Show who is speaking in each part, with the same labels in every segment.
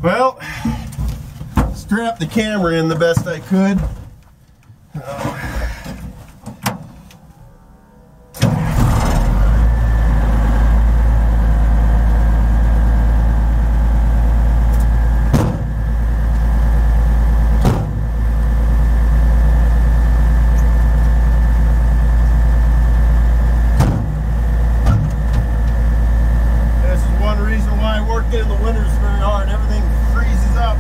Speaker 1: Well, strapped the camera in the best I could. In the winters very hard, everything freezes up.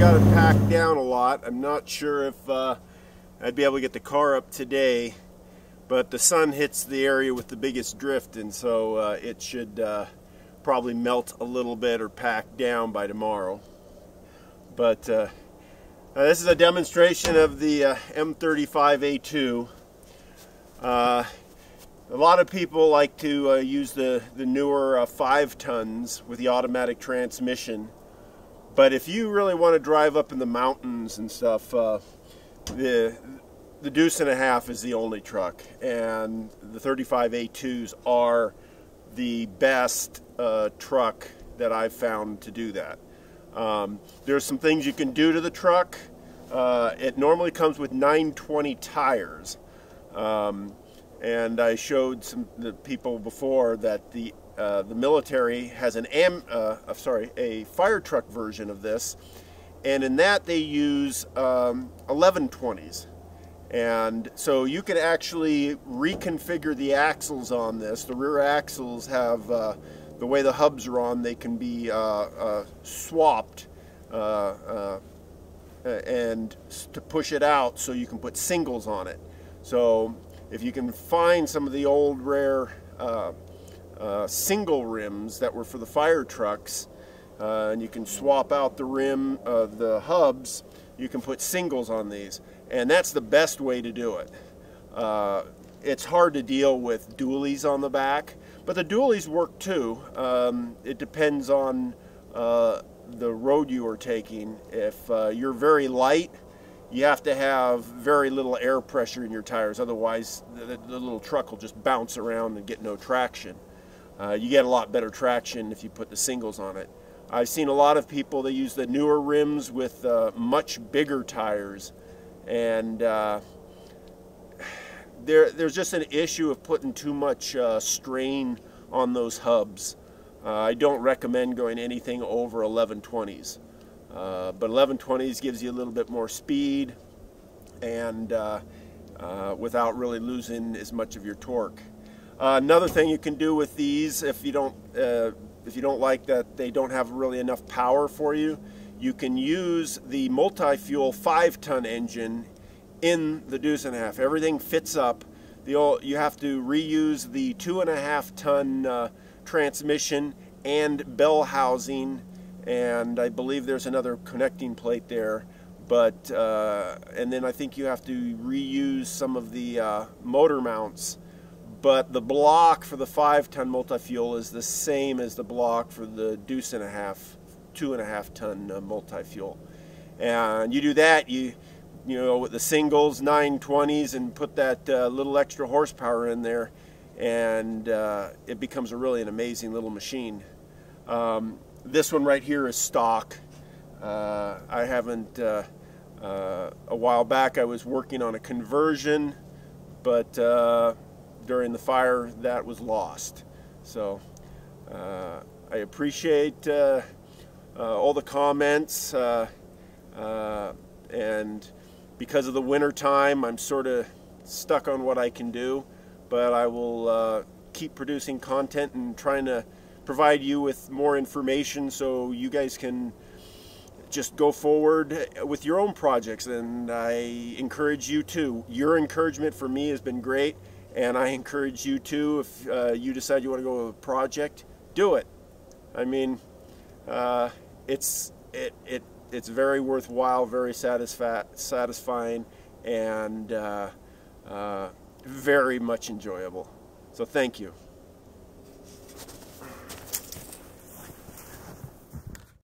Speaker 1: got it packed down a lot. I'm not sure if I'd be able to get the car up today, but the sun hits the area with the biggest drift, and so it should probably melt a little bit or pack down by tomorrow. But this is a demonstration of the M35A2. A lot of people like to use the newer 5 tons with the automatic transmission. But if you really want to drive up in the mountains and stuff, the Deuce and a Half is the only truck, and the 35A2s are the best truck that I've found to do that. There's some things you can do to the truck. It normally comes with 920 tires, and I showed the people before that the military has a fire truck version of this, and in that they use 1120s. And so you can actually reconfigure the axles on this. The rear axles have, the way the hubs are on, they can be swapped and to push it out so you can put singles on it. So if you can find some of the old rare single rims that were for the fire trucks, and you can swap out the rim of the hubs, you can put singles on these, and that's the best way to do it. It's hard to deal with dualies on the back, but the dualies work too. It depends on the road you are taking. If you're very light, you have to have very little air pressure in your tires, otherwise the little truck will just bounce around and get no traction. You get a lot better traction if you put the singles on it. I've seen a lot of people that use the newer rims with much bigger tires, and there's just an issue of putting too much strain on those hubs. I don't recommend going anything over 1120s, but 1120s gives you a little bit more speed and without really losing as much of your torque. Another thing you can do with these, if you don't like that they don't have really enough power for you, you can use the multi-fuel 5-ton engine in the Deuce and a Half. Everything fits up. You have to reuse the 2.5-ton transmission and bell housing, and I believe there's another connecting plate there. But and then I think you have to reuse some of the motor mounts. But the block for the 5-ton multi-fuel is the same as the block for the Deuce and a Half 2.5-ton multi-fuel. And you do that, you know, with the singles, 920s, and put that little extra horsepower in there, and it becomes really an amazing little machine. This one right here is stock. I haven't, a while back I was working on a conversion, but during the fire that was lost. So I appreciate all the comments, and because of the winter time I'm sort of stuck on what I can do, but I will keep producing content and trying to provide you with more information so you guys can just go forward with your own projects. And I encourage you to. Your encouragement for me has been great, and I encourage you to. If you decide you want to go with a project, do it. I mean, it's very worthwhile, very satisfying, and very much enjoyable. So thank you.